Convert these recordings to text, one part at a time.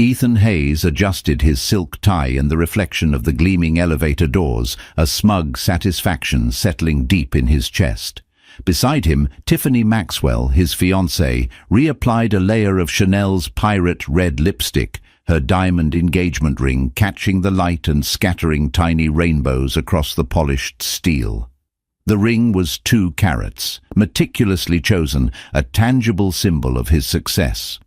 Ethan Hayes adjusted his silk tie in the reflection of the gleaming elevator doors, a smug satisfaction settling deep in his chest. Beside him, Tiffany Maxwell, his fiancée, reapplied a layer of Chanel's pirate red lipstick, her diamond engagement ring catching the light and scattering tiny rainbows across the polished steel. The ring was 2 carats, meticulously chosen, a tangible symbol of his success.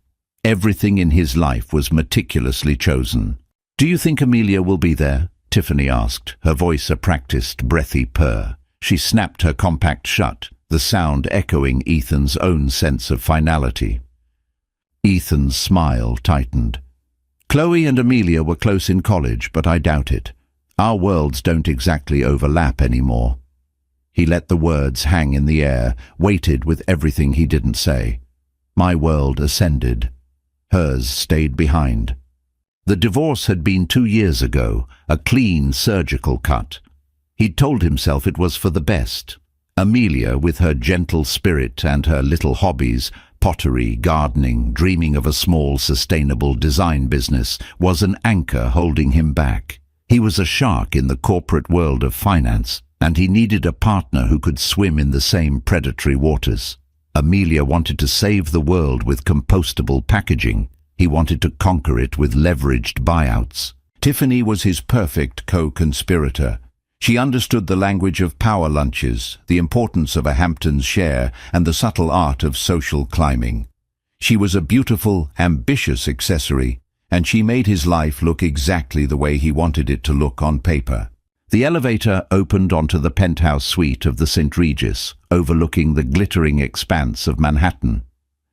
Everything in his life was meticulously chosen. "Do you think Amelia will be there?" Tiffany asked, her voice a practiced, breathy purr. She snapped her compact shut, the sound echoing Ethan's own sense of finality. Ethan's smile tightened. "Chloe and Amelia were close in college, but I doubt it. Our worlds don't exactly overlap anymore." He let the words hang in the air, weighted with everything he didn't say. My world ascended. Hers stayed behind. The divorce had been 2 years ago, a clean surgical cut. He'd told himself it was for the best. Amelia, with her gentle spirit and her little hobbies, pottery, gardening, dreaming of a small sustainable design business, was an anchor holding him back. He was a shark in the corporate world of finance, and he needed a partner who could swim in the same predatory waters. Amelia wanted to save the world with compostable packaging. He wanted to conquer it with leveraged buyouts. Tiffany was his perfect co-conspirator. She understood the language of power lunches, the importance of a Hamptons share, and the subtle art of social climbing. She was a beautiful, ambitious accessory, and she made his life look exactly the way he wanted it to look on paper. The elevator opened onto the penthouse suite of the St. Regis, overlooking the glittering expanse of Manhattan.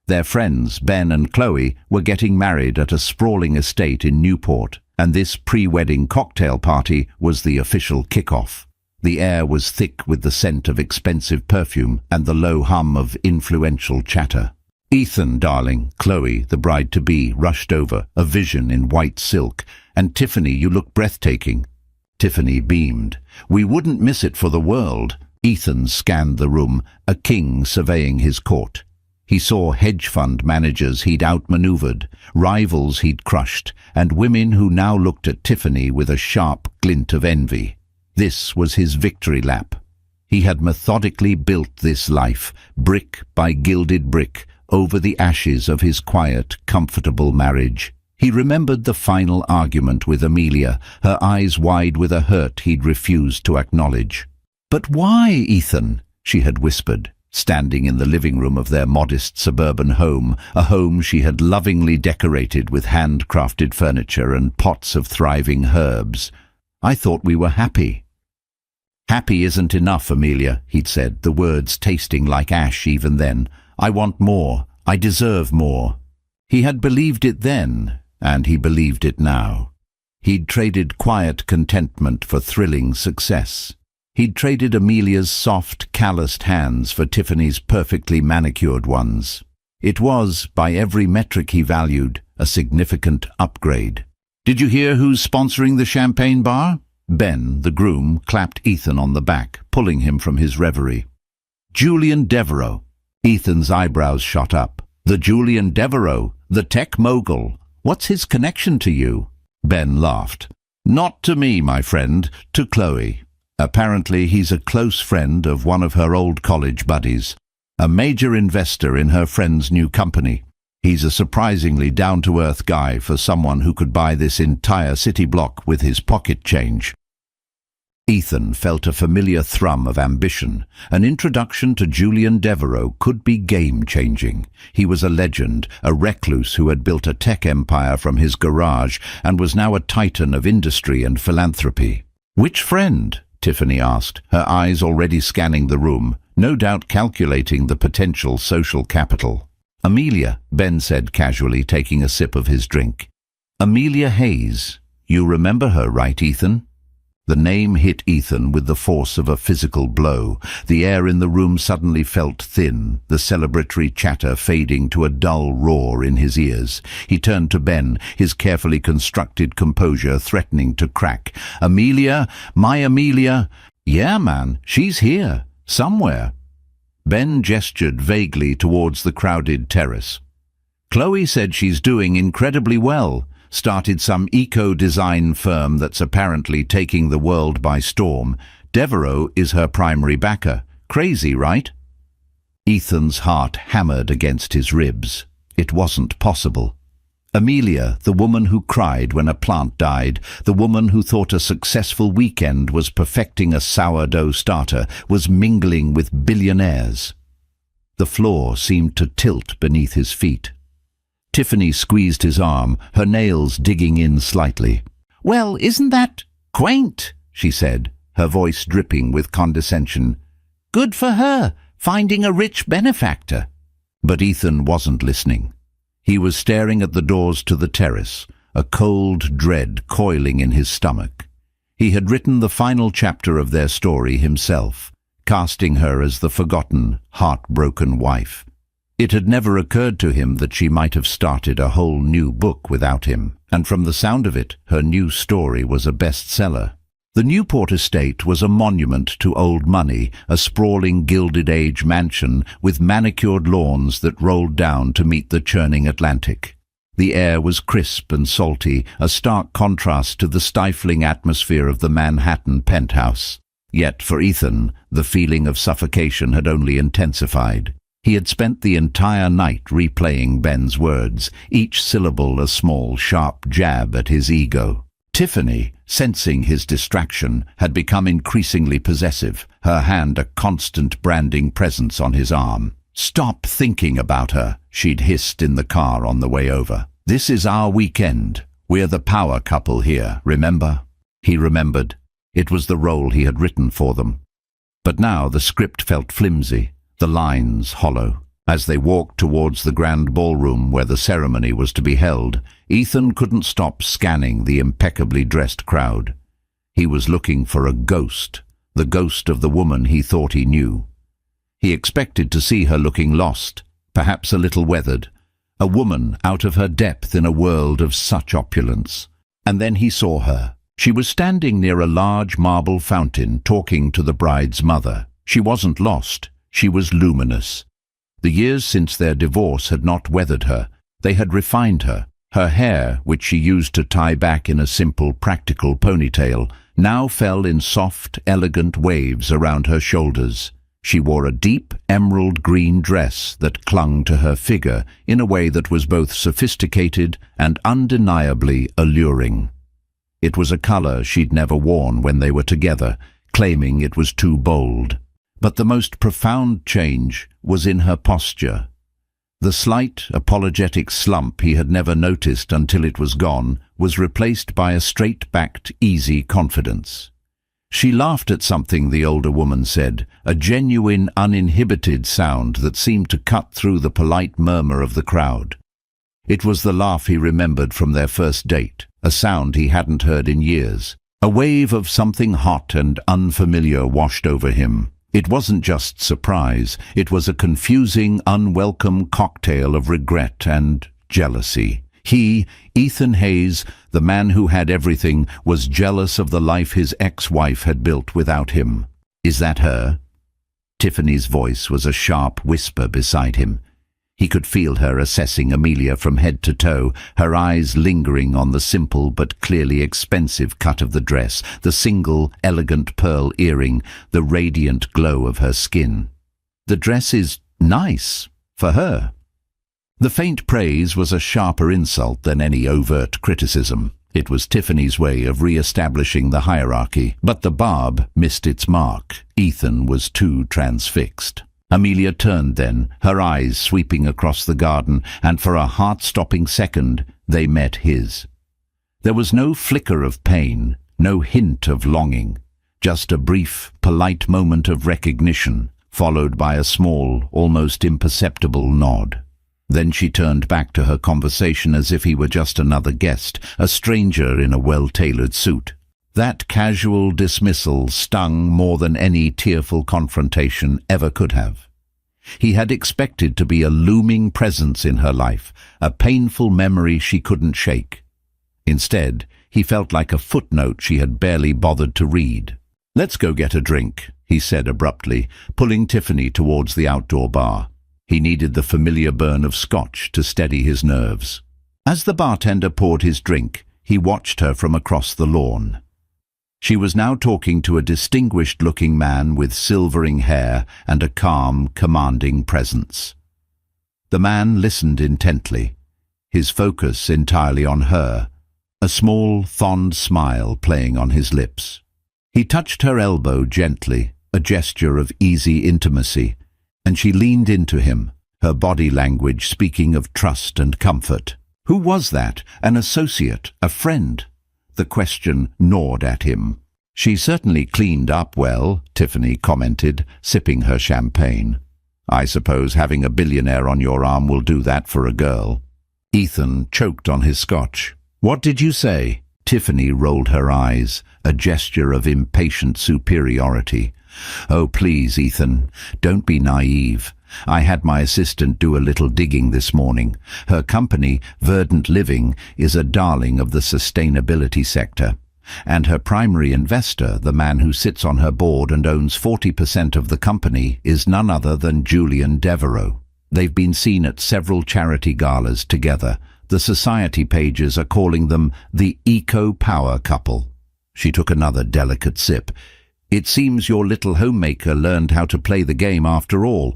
Their friends, Ben and Chloe, were getting married at a sprawling estate in Newport, and this pre-wedding cocktail party was the official kickoff. The air was thick with the scent of expensive perfume and the low hum of influential chatter. "Ethan, darling," Chloe, the bride-to-be, rushed over, a vision in white silk. "And Tiffany, you look breathtaking." Tiffany beamed. "We wouldn't miss it for the world." Ethan scanned the room, a king surveying his court. He saw hedge fund managers he'd outmaneuvered, rivals he'd crushed, and women who now looked at Tiffany with a sharp glint of envy. This was his victory lap. He had methodically built this life, brick by gilded brick, over the ashes of his quiet, comfortable marriage. He remembered the final argument with Amelia, her eyes wide with a hurt he'd refused to acknowledge. "But why, Ethan?" she had whispered, standing in the living room of their modest suburban home, a home she had lovingly decorated with handcrafted furniture and pots of thriving herbs. "I thought we were happy." "Happy isn't enough, Amelia," he'd said, the words tasting like ash even then. "I want more. I deserve more." He had believed it then, and he believed it now. He'd traded quiet contentment for thrilling success. He'd traded Amelia's soft, calloused hands for Tiffany's perfectly manicured ones. It was, by every metric he valued, a significant upgrade. "Did you hear who's sponsoring the champagne bar?" Ben, the groom, clapped Ethan on the back, pulling him from his reverie. "Julian Devereux." Ethan's eyebrows shot up. "The Julian Devereux, the tech mogul. What's his connection to you?" Ben laughed. "Not to me, my friend, to Chloe. Apparently he's a close friend of one of her old college buddies, a major investor in her friend's new company. He's a surprisingly down-to-earth guy for someone who could buy this entire city block with his pocket change." Ethan felt a familiar thrum of ambition. An introduction to Julian Devereux could be game-changing. He was a legend, a recluse who had built a tech empire from his garage and was now a titan of industry and philanthropy. "Which friend?" Tiffany asked, her eyes already scanning the room, no doubt calculating the potential social capital. "Amelia," Ben said casually, taking a sip of his drink. "Amelia Hayes. You remember her, right, Ethan?" The name hit Ethan with the force of a physical blow. The air in the room suddenly felt thin, the celebratory chatter fading to a dull roar in his ears. He turned to Ben, his carefully constructed composure threatening to crack. "Amelia? My Amelia?" "Yeah, man, she's here. Somewhere." Ben gestured vaguely towards the crowded terrace. "Chloe said she's doing incredibly well. started some eco-design firm that's apparently taking the world by storm. Devereaux is her primary backer. Crazy, right? Ethan's heart hammered against his ribs. It wasn't possible. Amelia, the woman who cried when a plant died, the woman who thought a successful weekend was perfecting a sourdough starter, was mingling with billionaires. The floor seemed to tilt beneath his feet. Tiffany squeezed his arm, her nails digging in slightly. "Well, isn't that quaint?" she said, her voice dripping with condescension. "Good for her, finding a rich benefactor." But Ethan wasn't listening. He was staring at the doors to the terrace, a cold dread coiling in his stomach. He had written the final chapter of their story himself, casting her as the forgotten, heartbroken wife. It had never occurred to him that she might have started a whole new book without him, and from the sound of it, her new story was a bestseller. The Newport estate was a monument to old money, a sprawling Gilded Age mansion with manicured lawns that rolled down to meet the churning Atlantic. The air was crisp and salty, a stark contrast to the stifling atmosphere of the Manhattan penthouse. Yet for Ethan, the feeling of suffocation had only intensified. He had spent the entire night replaying Ben's words, each syllable a small, sharp jab at his ego. Tiffany, sensing his distraction, had become increasingly possessive, her hand a constant branding presence on his arm. "Stop thinking about her," she'd hissed in the car on the way over. "This is our weekend. We're the power couple here, remember?" He remembered. It was the role he had written for them. But now the script felt flimsy, the lines hollow. As they walked towards the grand ballroom where the ceremony was to be held, Ethan couldn't stop scanning the impeccably dressed crowd. He was looking for a ghost, the ghost of the woman he thought he knew. He expected to see her looking lost, perhaps a little weathered, a woman out of her depth in a world of such opulence. And then he saw her. She was standing near a large marble fountain talking to the bride's mother. She wasn't lost, she was luminous. The years since their divorce had not weathered her. They had refined her. Her hair, which she used to tie back in a simple, practical ponytail, now fell in soft, elegant waves around her shoulders. She wore a deep, emerald green dress that clung to her figure in a way that was both sophisticated and undeniably alluring. It was a color she'd never worn when they were together, claiming it was too bold. But the most profound change was in her posture. The slight, apologetic slump he had never noticed until it was gone was replaced by a straight-backed, easy confidence. She laughed at something the older woman said, a genuine, uninhibited sound that seemed to cut through the polite murmur of the crowd. It was the laugh he remembered from their first date, a sound he hadn't heard in years. A wave of something hot and unfamiliar washed over him. It wasn't just surprise, it was a confusing, unwelcome cocktail of regret and jealousy. He, Ethan Hayes, the man who had everything, was jealous of the life his ex-wife had built without him. "Is that her?" Tiffany's voice was a sharp whisper beside him. He could feel her assessing Amelia from head to toe, her eyes lingering on the simple but clearly expensive cut of the dress, the single, elegant pearl earring, the radiant glow of her skin. "The dress is nice, for her." The faint praise was a sharper insult than any overt criticism. It was Tiffany's way of re-establishing the hierarchy, but the barb missed its mark. Ethan was too transfixed. Amelia turned then, her eyes sweeping across the garden, and for a heart-stopping second they met his. There was no flicker of pain, no hint of longing, just a brief, polite moment of recognition, followed by a small, almost imperceptible nod. Then she turned back to her conversation as if he were just another guest, a stranger in a well-tailored suit. That casual dismissal stung more than any tearful confrontation ever could have. He had expected to be a looming presence in her life, a painful memory she couldn't shake. Instead, he felt like a footnote she had barely bothered to read. "Let's go get a drink," he said abruptly, pulling Tiffany towards the outdoor bar. He needed the familiar burn of scotch to steady his nerves. As the bartender poured his drink, he watched her from across the lawn. She was now talking to a distinguished-looking man with silvering hair and a calm, commanding presence. The man listened intently, his focus entirely on her, a small, fond smile playing on his lips. He touched her elbow gently, a gesture of easy intimacy, and she leaned into him, her body language speaking of trust and comfort. Who was that? An associate? A friend? The question gnawed at him. She certainly cleaned up well, Tiffany commented, sipping her champagne. I suppose having a billionaire on your arm will do that for a girl. Ethan choked on his scotch. What did you say? Tiffany rolled her eyes, a gesture of impatient superiority. Oh, please, Ethan, don't be naive. I had my assistant do a little digging this morning. Her company, Verdant Living, is a darling of the sustainability sector. And her primary investor, the man who sits on her board and owns 40% of the company, is none other than Julian Devereaux. They've been seen at several charity galas together. The society pages are calling them the eco-power couple. She took another delicate sip. It seems your little homemaker learned how to play the game after all.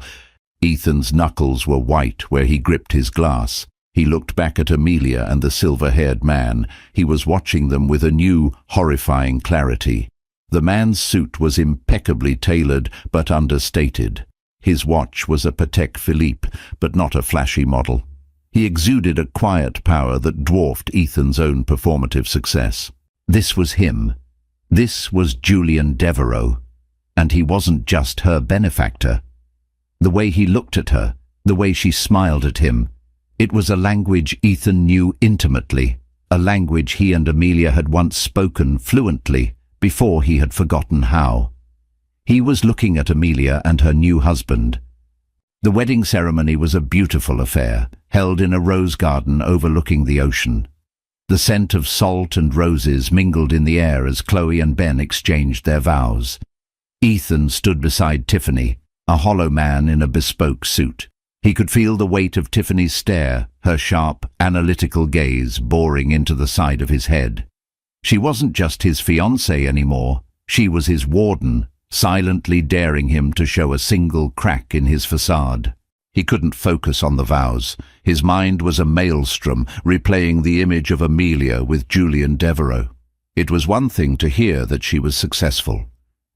Ethan's knuckles were white where he gripped his glass. He looked back at Amelia and the silver-haired man. He was watching them with a new, horrifying clarity. The man's suit was impeccably tailored but understated. His watch was a Patek Philippe, but not a flashy model. He exuded a quiet power that dwarfed Ethan's own performative success. This was him. This was Julian Devereaux. And he wasn't just her benefactor. The way he looked at her, the way she smiled at him, it was a language Ethan knew intimately, a language he and Amelia had once spoken fluently before he had forgotten how. He was looking at Amelia and her new husband. The wedding ceremony was a beautiful affair, held in a rose garden overlooking the ocean. The scent of salt and roses mingled in the air as Chloe and Ben exchanged their vows. Ethan stood beside Tiffany, a hollow man in a bespoke suit. He could feel the weight of Tiffany's stare, her sharp, analytical gaze boring into the side of his head. She wasn't just his fiancée anymore. She was his warden, silently daring him to show a single crack in his facade. He couldn't focus on the vows. His mind was a maelstrom, replaying the image of Amelia with Julian Devereaux. It was one thing to hear that she was successful.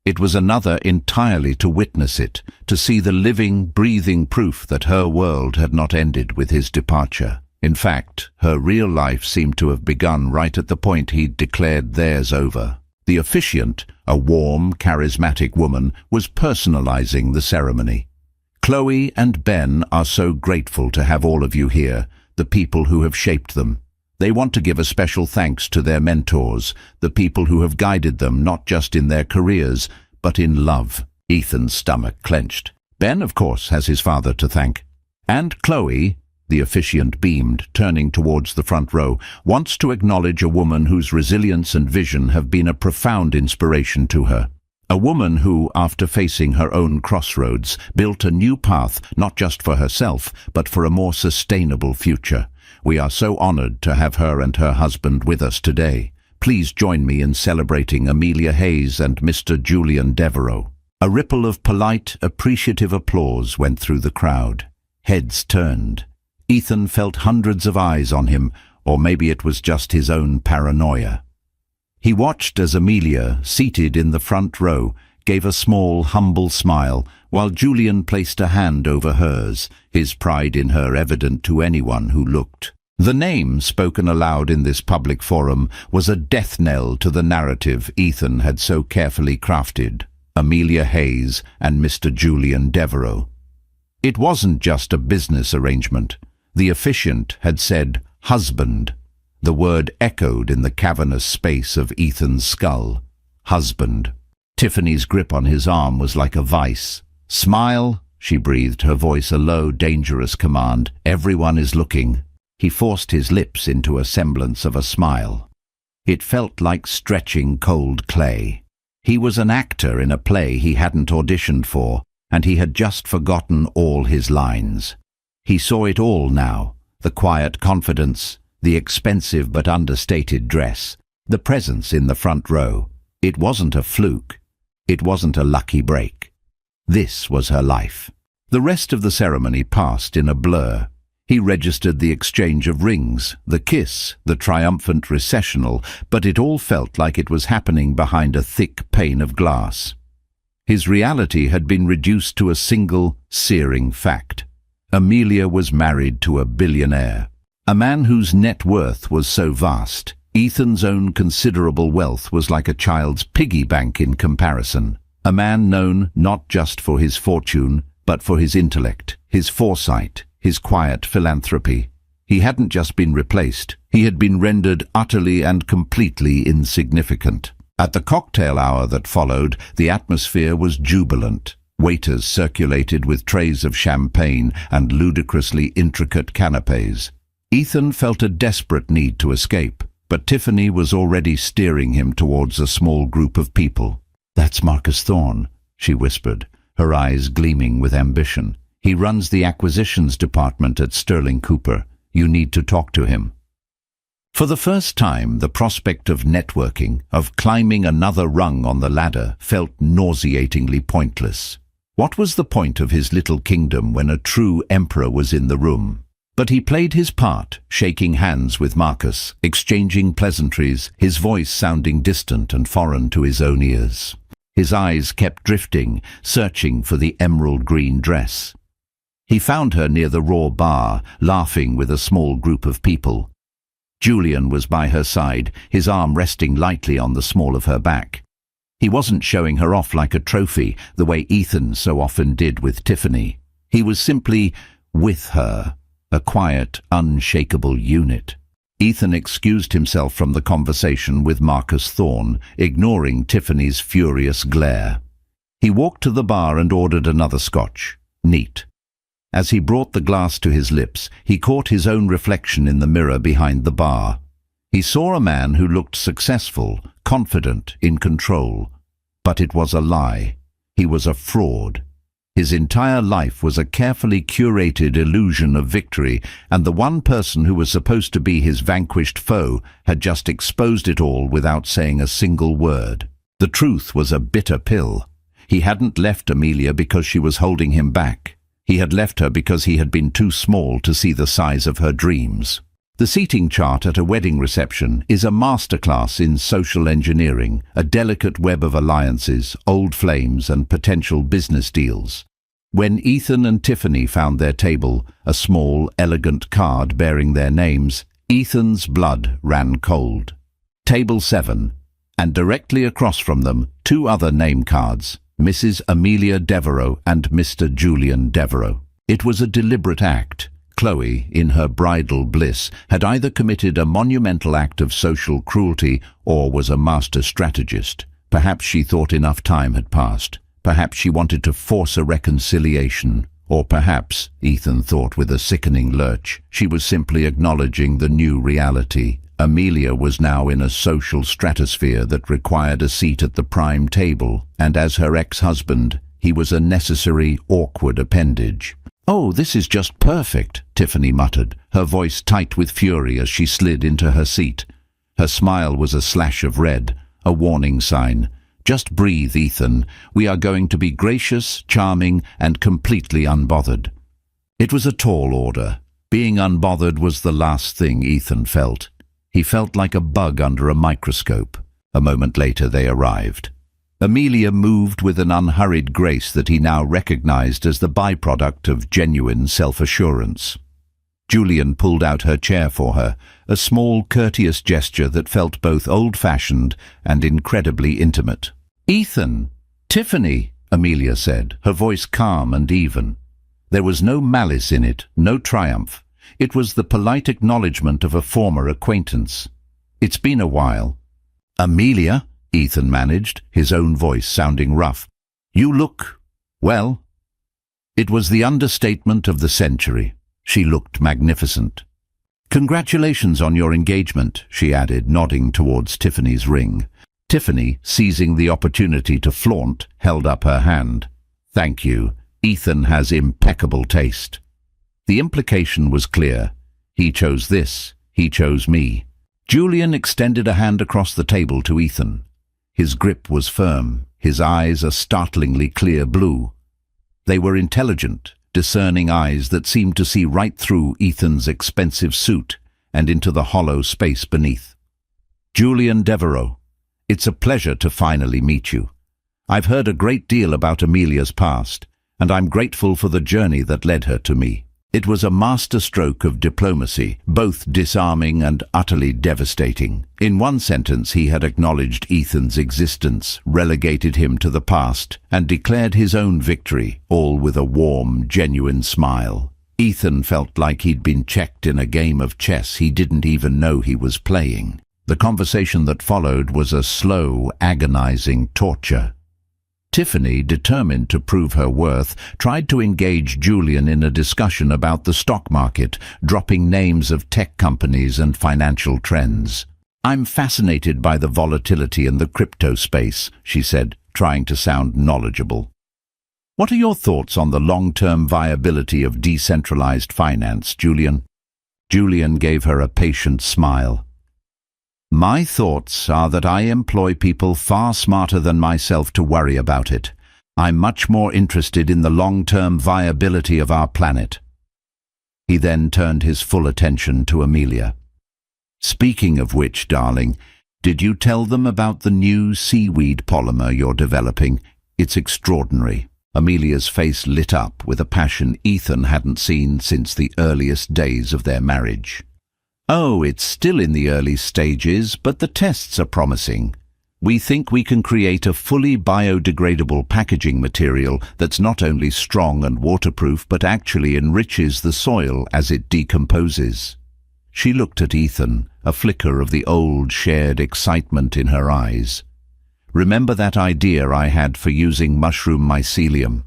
It was another entirely to witness it, to see the living, breathing proof that her world had not ended with his departure. In fact, her real life seemed to have begun right at the point he'd declared theirs over. The officiant, a warm, charismatic woman, was personalizing the ceremony. Chloe and Ben are so grateful to have all of you here, the people who have shaped them. They want to give a special thanks to their mentors, the people who have guided them not just in their careers, but in love. Ethan's stomach clenched. Ben, of course, has his father to thank. And Chloe, the officiant beamed, turning towards the front row, wants to acknowledge a woman whose resilience and vision have been a profound inspiration to her. A woman who, after facing her own crossroads, built a new path not just for herself, but for a more sustainable future. We are so honored to have her and her husband with us today. Please join me in celebrating Amelia Hayes and Mr. Julian Devereaux. A ripple of polite, appreciative applause went through the crowd. Heads turned. Ethan felt hundreds of eyes on him, or maybe it was just his own paranoia. He watched as Amelia, seated in the front row, gave a small, humble smile, while Julian placed a hand over hers, his pride in her evident to anyone who looked. The name spoken aloud in this public forum was a death knell to the narrative Ethan had so carefully crafted. Amelia Hayes and Mr. Julian Devereaux. It wasn't just a business arrangement. The officiant had said, husband. The word echoed in the cavernous space of Ethan's skull. Husband. Tiffany's grip on his arm was like a vice. Smile, she breathed, her voice a low, dangerous command. Everyone is looking. He forced his lips into a semblance of a smile. It felt like stretching cold clay. He was an actor in a play he hadn't auditioned for, and he had just forgotten all his lines. He saw it all now, the quiet confidence, the expensive but understated dress, the presence in the front row. It wasn't a fluke. It wasn't a lucky break. This was her life. The rest of the ceremony passed in a blur. He registered the exchange of rings, the kiss, the triumphant recessional, but it all felt like it was happening behind a thick pane of glass. His reality had been reduced to a single, searing fact. Amelia was married to a billionaire. A man whose net worth was so vast, Ethan's own considerable wealth was like a child's piggy bank in comparison. A man known not just for his fortune, but for his intellect, his foresight, his quiet philanthropy. He hadn't just been replaced, he had been rendered utterly and completely insignificant. At the cocktail hour that followed, the atmosphere was jubilant. Waiters circulated with trays of champagne and ludicrously intricate canapes. Ethan felt a desperate need to escape, but Tiffany was already steering him towards a small group of people. "That's Marcus Thorne," she whispered, her eyes gleaming with ambition. "He runs the acquisitions department at Sterling Cooper. You need to talk to him." For the first time, the prospect of networking, of climbing another rung on the ladder, felt nauseatingly pointless. What was the point of his little kingdom when a true emperor was in the room? But he played his part, shaking hands with Marcus, exchanging pleasantries, his voice sounding distant and foreign to his own ears. His eyes kept drifting, searching for the emerald green dress. He found her near the raw bar, laughing with a small group of people. Julian was by her side, his arm resting lightly on the small of her back. He wasn't showing her off like a trophy, the way Ethan so often did with Tiffany. He was simply with her, a quiet, unshakable unit. Ethan excused himself from the conversation with Marcus Thorne, ignoring Tiffany's furious glare. He walked to the bar and ordered another scotch. Neat. As he brought the glass to his lips, he caught his own reflection in the mirror behind the bar. He saw a man who looked successful, confident, in control. But it was a lie. He was a fraud. His entire life was a carefully curated illusion of victory, and the one person who was supposed to be his vanquished foe had just exposed it all without saying a single word. The truth was a bitter pill. He hadn't left Amelia because she was holding him back. He had left her because he had been too small to see the size of her dreams. The seating chart at a wedding reception is a masterclass in social engineering, a delicate web of alliances, old flames, and potential business deals. When Ethan and Tiffany found their table, a small, elegant card bearing their names, Ethan's blood ran cold. Table 7, and directly across from them, 2 other name cards, Mrs. Amelia Devereux and Mr. Julian Devereux. It was a deliberate act. Chloe, in her bridal bliss, had either committed a monumental act of social cruelty or was a master strategist. Perhaps she thought enough time had passed. Perhaps she wanted to force a reconciliation. Or perhaps, Ethan thought with a sickening lurch, she was simply acknowledging the new reality. Amelia was now in a social stratosphere that required a seat at the prime table, and as her ex-husband, he was a necessary, awkward appendage. "Oh, this is just perfect," Tiffany muttered, her voice tight with fury as she slid into her seat. Her smile was a slash of red, a warning sign. "Just breathe, Ethan. We are going to be gracious, charming, and completely unbothered." It was a tall order. Being unbothered was the last thing Ethan felt. He felt like a bug under a microscope. A moment later they arrived. Amelia moved with an unhurried grace that he now recognized as the byproduct of genuine self-assurance. Julian pulled out her chair for her, a small, courteous gesture that felt both old-fashioned and incredibly intimate. "Ethan! Tiffany!" Amelia said, her voice calm and even. There was no malice in it, no triumph. It was the polite acknowledgement of a former acquaintance. "It's been a while." "Amelia," Ethan managed, his own voice sounding rough. "You look, well." It was the understatement of the century. She looked magnificent. "Congratulations on your engagement," she added, nodding towards Tiffany's ring. Tiffany, seizing the opportunity to flaunt, held up her hand. "Thank you. Ethan has impeccable taste." The implication was clear. He chose this. He chose me. Julian extended a hand across the table to Ethan. His grip was firm, his eyes a startlingly clear blue. They were intelligent, discerning eyes that seemed to see right through Ethan's expensive suit and into the hollow space beneath. Julian Devereux, it's a pleasure to finally meet you. I've heard a great deal about Amelia's past, and I'm grateful for the journey that led her to me. It was a masterstroke of diplomacy, both disarming and utterly devastating. In one sentence, he had acknowledged Ethan's existence, relegated him to the past, and declared his own victory, all with a warm, genuine smile. Ethan felt like he'd been checked in a game of chess he didn't even know he was playing. The conversation that followed was a slow, agonizing torture. Tiffany, determined to prove her worth, tried to engage Julian in a discussion about the stock market, dropping names of tech companies and financial trends. "I'm fascinated by the volatility in the crypto space," she said, trying to sound knowledgeable. "What are your thoughts on the long-term viability of decentralized finance, Julian?" Julian gave her a patient smile. "My thoughts are that I employ people far smarter than myself to worry about it. I'm much more interested in the long-term viability of our planet." He then turned his full attention to Amelia. "Speaking of which, darling, did you tell them about the new seaweed polymer you're developing? It's extraordinary." Amelia's face lit up with a passion Ethan hadn't seen since the earliest days of their marriage. "Oh, it's still in the early stages, but the tests are promising. We think we can create a fully biodegradable packaging material that's not only strong and waterproof but actually enriches the soil as it decomposes." She looked at Ethan, a flicker of the old shared excitement in her eyes. "Remember that idea I had for using mushroom mycelium?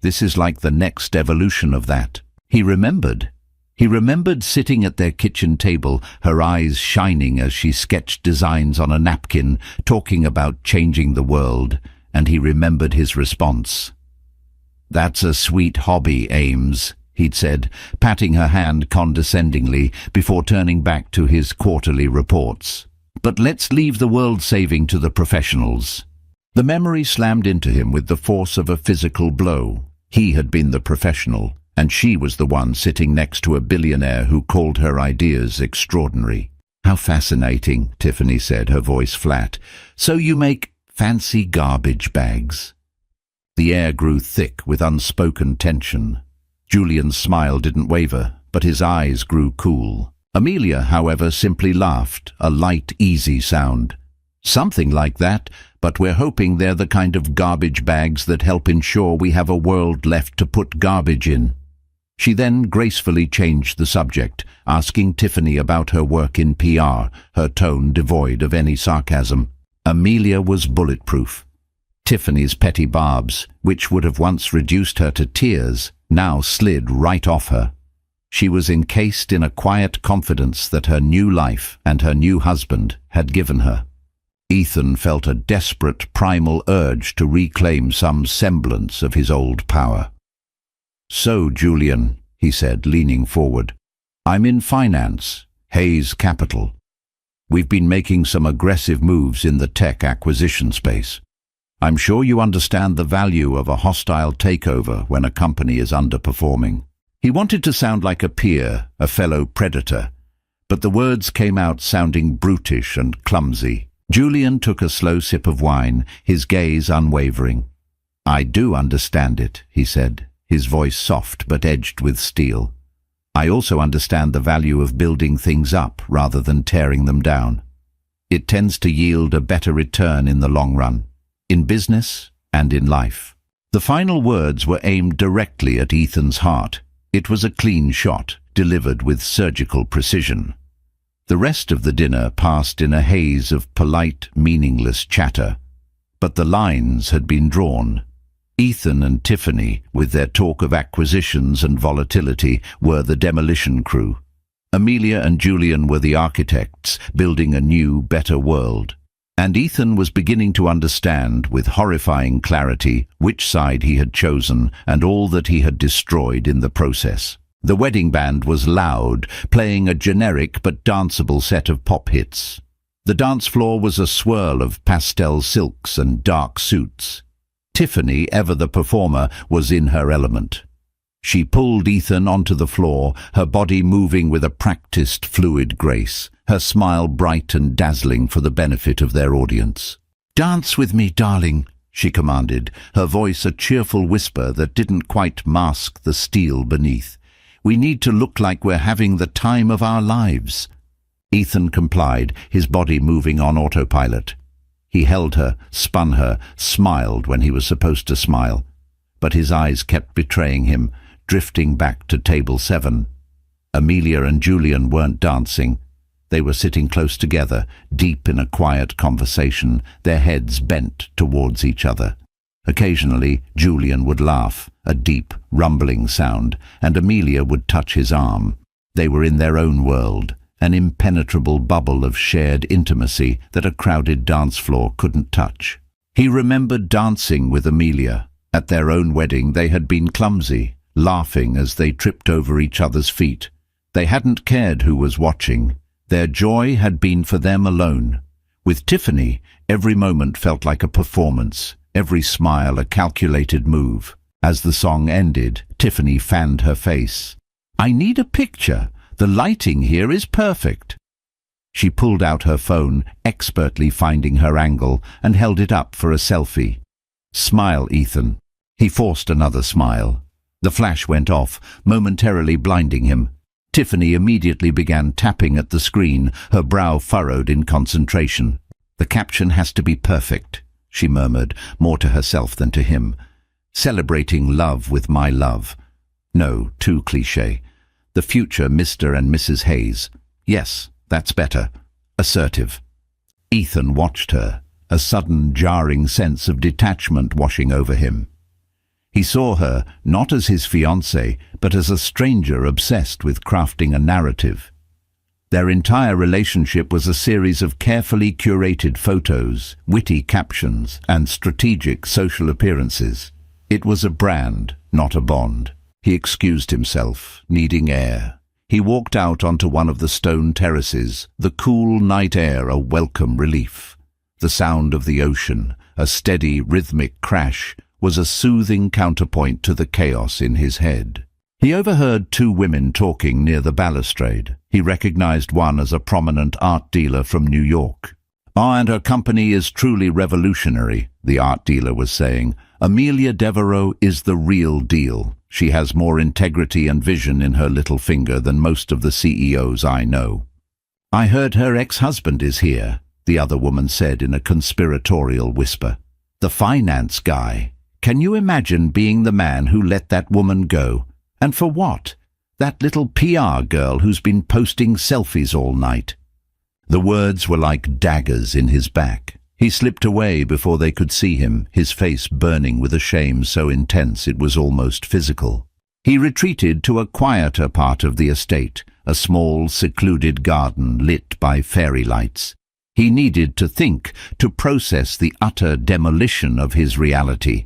This is like the next evolution of that." He remembered. He remembered sitting at their kitchen table, her eyes shining as she sketched designs on a napkin, talking about changing the world, and he remembered his response. "That's a sweet hobby, Ames," he'd said, patting her hand condescendingly before turning back to his quarterly reports. "But let's leave the world-saving to the professionals." The memory slammed into him with the force of a physical blow. He had been the professional, and she was the one sitting next to a billionaire who called her ideas extraordinary. "How fascinating," Tiffany said, her voice flat. "So you make fancy garbage bags?" The air grew thick with unspoken tension. Julian's smile didn't waver, but his eyes grew cool. Amelia, however, simply laughed, a light, easy sound. "Something like that, but we're hoping they're the kind of garbage bags that help ensure we have a world left to put garbage in." She then gracefully changed the subject, asking Tiffany about her work in PR, her tone devoid of any sarcasm. Amelia was bulletproof. Tiffany's petty barbs, which would have once reduced her to tears, now slid right off her. She was encased in a quiet confidence that her new life and her new husband had given her. Ethan felt a desperate primal urge to reclaim some semblance of his old power. "So, Julian," he said, leaning forward, "I'm in finance, Hayes Capital. We've been making some aggressive moves in the tech acquisition space. I'm sure you understand the value of a hostile takeover when a company is underperforming." He wanted to sound like a peer, a fellow predator, but the words came out sounding brutish and clumsy. Julian took a slow sip of wine, his gaze unwavering. "I do understand it," he said, his voice soft but edged with steel. "I also understand the value of building things up rather than tearing them down. It tends to yield a better return in the long run, in business and in life." The final words were aimed directly at Ethan's heart. It was a clean shot, delivered with surgical precision. The rest of the dinner passed in a haze of polite, meaningless chatter, but the lines had been drawn. Ethan and Tiffany, with their talk of acquisitions and volatility, were the demolition crew. Amelia and Julian were the architects, building a new, better world. And Ethan was beginning to understand, with horrifying clarity, which side he had chosen and all that he had destroyed in the process. The wedding band was loud, playing a generic but danceable set of pop hits. The dance floor was a swirl of pastel silks and dark suits. Tiffany, ever the performer, was in her element. She pulled Ethan onto the floor, her body moving with a practiced, fluid grace, her smile bright and dazzling for the benefit of their audience. "Dance with me, darling," she commanded, her voice a cheerful whisper that didn't quite mask the steel beneath. "We need to look like we're having the time of our lives." Ethan complied, his body moving on autopilot. He held her, spun her, smiled when he was supposed to smile. But his eyes kept betraying him, drifting back to table 7. Amelia and Julian weren't dancing. They were sitting close together, deep in a quiet conversation, their heads bent towards each other. Occasionally, Julian would laugh, a deep, rumbling sound, and Amelia would touch his arm. They were in their own world, an impenetrable bubble of shared intimacy that a crowded dance floor couldn't touch. He remembered dancing with Amelia. At their own wedding they had been clumsy, laughing as they tripped over each other's feet. They hadn't cared who was watching. Their joy had been for them alone. With Tiffany, every moment felt like a performance, every smile a calculated move. As the song ended, Tiffany fanned her face. "I need a picture. The lighting here is perfect." She pulled out her phone, expertly finding her angle, and held it up for a selfie. "Smile, Ethan." He forced another smile. The flash went off, momentarily blinding him. Tiffany immediately began tapping at the screen, her brow furrowed in concentration. "The caption has to be perfect," she murmured, more to herself than to him. "Celebrating love with my love." No, too cliché. "The future Mr. and Mrs. Hayes." Yes, that's better. Assertive. Ethan watched her, a sudden jarring sense of detachment washing over him. He saw her not as his fiancée, but as a stranger obsessed with crafting a narrative. Their entire relationship was a series of carefully curated photos, witty captions, and strategic social appearances. It was a brand, not a bond. He excused himself, needing air. He walked out onto one of the stone terraces, the cool night air a welcome relief. The sound of the ocean, a steady, rhythmic crash, was a soothing counterpoint to the chaos in his head. He overheard 2 women talking near the balustrade. He recognized one as a prominent art dealer from New York. "And her company is truly revolutionary," the art dealer was saying. "Amelia Devereaux is the real deal. She has more integrity and vision in her little finger than most of the CEOs I know." "I heard her ex-husband is here," the other woman said in a conspiratorial whisper. "The finance guy. Can you imagine being the man who let that woman go? And for what? That little PR girl who's been posting selfies all night." The words were like daggers in his back. He slipped away before they could see him, his face burning with a shame so intense it was almost physical. He retreated to a quieter part of the estate, a small, secluded garden lit by fairy lights. He needed to think, to process the utter demolition of his reality.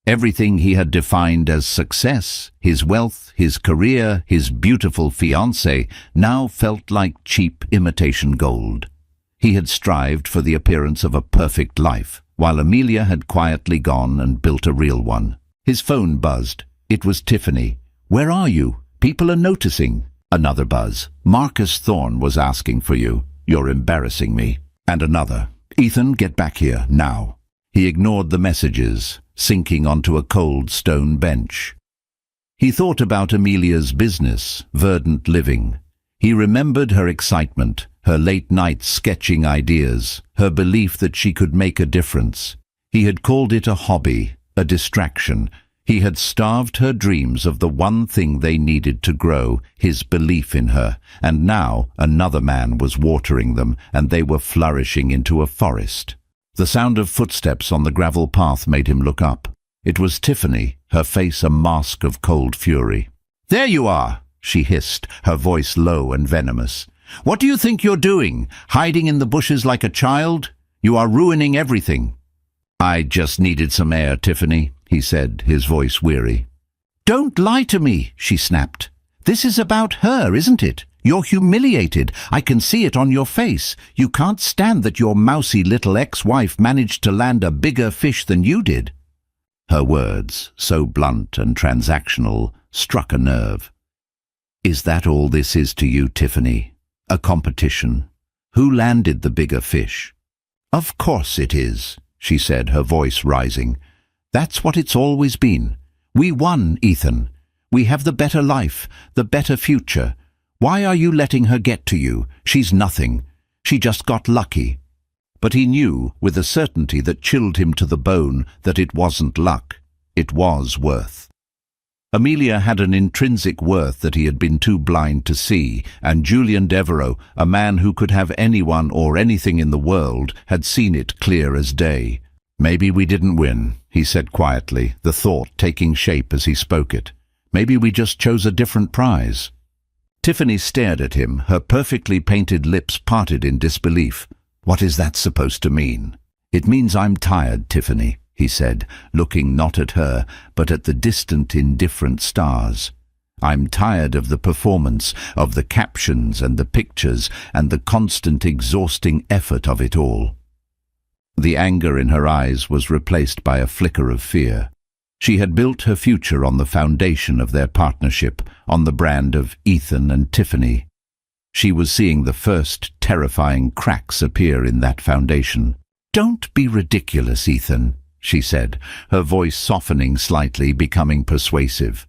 Everything he had defined as success, his wealth, his career, his beautiful fiancée, now felt like cheap imitation gold. He had strived for the appearance of a perfect life, while Amelia had quietly gone and built a real one. His phone buzzed. It was Tiffany. "Where are you? People are noticing." Another buzz. "Marcus Thorne was asking for you. You're embarrassing me." And another. "Ethan, get back here, now." He ignored the messages, sinking onto a cold stone bench. He thought about Amelia's business, Verdant Living. He remembered her excitement, her late nights sketching ideas, her belief that she could make a difference. He had called it a hobby, a distraction. He had starved her dreams of the one thing they needed to grow, his belief in her, and now another man was watering them, and they were flourishing into a forest. The sound of footsteps on the gravel path made him look up. It was Tiffany, her face a mask of cold fury. "There you are," she hissed, her voice low and venomous. "What do you think you're doing? Hiding in the bushes like a child? You are ruining everything." "I just needed some air, Tiffany," he said, his voice weary. "Don't lie to me," she snapped. This is about her, isn't it? You're humiliated. I can see it on your face. You can't stand that your mousy little ex-wife managed to land a bigger fish than you did." Her words, so blunt and transactional, struck a nerve. "Is that all this is to you, Tiffany? A competition? Who landed the bigger fish?" "Of course it is," she said, her voice rising. "That's what it's always been. We won, Ethan. We have the better life, the better future. Why are you letting her get to you? She's nothing. She just got lucky." But he knew, with a certainty that chilled him to the bone, that it wasn't luck. It was worth. Amelia had an intrinsic worth that he had been too blind to see, and Julian Devereux, a man who could have anyone or anything in the world, had seen it clear as day. "Maybe we didn't win," he said quietly, the thought taking shape as he spoke it. "Maybe we just chose a different prize." Tiffany stared at him, her perfectly painted lips parted in disbelief. "What is that supposed to mean?" "It means I'm tired, Tiffany," he said, looking not at her, but at the distant, indifferent stars. "I'm tired of the performance, of the captions and the pictures, and the constant, exhausting effort of it all." The anger in her eyes was replaced by a flicker of fear. She had built her future on the foundation of their partnership, on the brand of Ethan and Tiffany. She was seeing the first terrifying cracks appear in that foundation. "Don't be ridiculous, Ethan," she said, her voice softening slightly, becoming persuasive.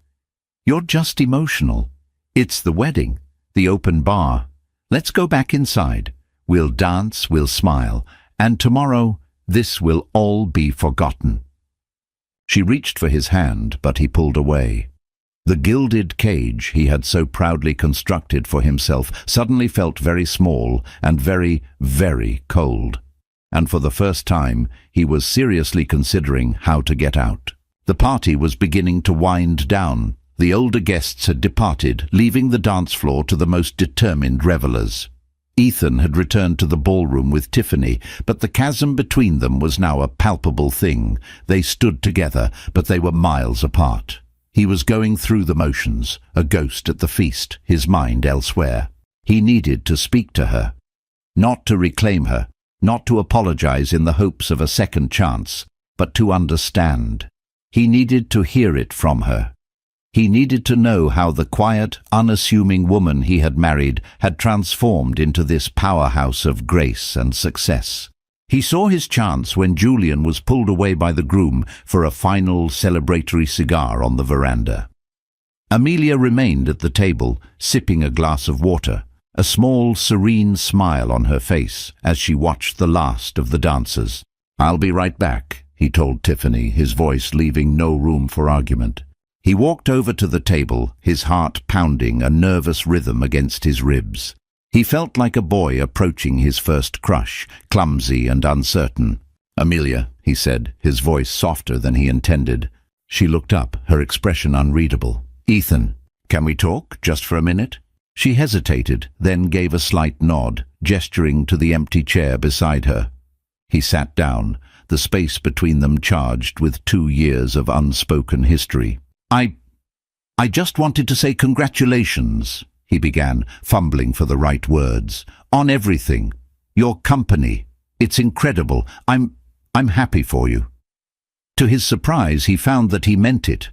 "You're just emotional. It's the wedding, the open bar. Let's go back inside. We'll dance, we'll smile, and tomorrow this will all be forgotten." She reached for his hand, but he pulled away. The gilded cage he had so proudly constructed for himself suddenly felt very small and very, very cold. And for the first time, he was seriously considering how to get out. The party was beginning to wind down. The older guests had departed, leaving the dance floor to the most determined revelers. Ethan had returned to the ballroom with Tiffany, but the chasm between them was now a palpable thing. They stood together, but they were miles apart. He was going through the motions, a ghost at the feast, his mind elsewhere. He needed to speak to her. Not to reclaim her, not to apologize in the hopes of a second chance, but to understand. He needed to hear it from her. He needed to know how the quiet, unassuming woman he had married had transformed into this powerhouse of grace and success. He saw his chance when Julian was pulled away by the groom for a final celebratory cigar on the veranda. Amelia remained at the table, sipping a glass of water, a small, serene smile on her face as she watched the last of the dancers. "I'll be right back," he told Tiffany, his voice leaving no room for argument. He walked over to the table, his heart pounding a nervous rhythm against his ribs. He felt like a boy approaching his first crush, clumsy and uncertain. "Amelia," he said, his voice softer than he intended. She looked up, her expression unreadable. "Ethan, can we talk, just for a minute?" She hesitated, then gave a slight nod, gesturing to the empty chair beside her. He sat down, the space between them charged with 2 years of unspoken history. I just wanted to say congratulations," he began, fumbling for the right words. "On everything. Your company. It's incredible. I'm happy for you." To his surprise, he found that he meant it.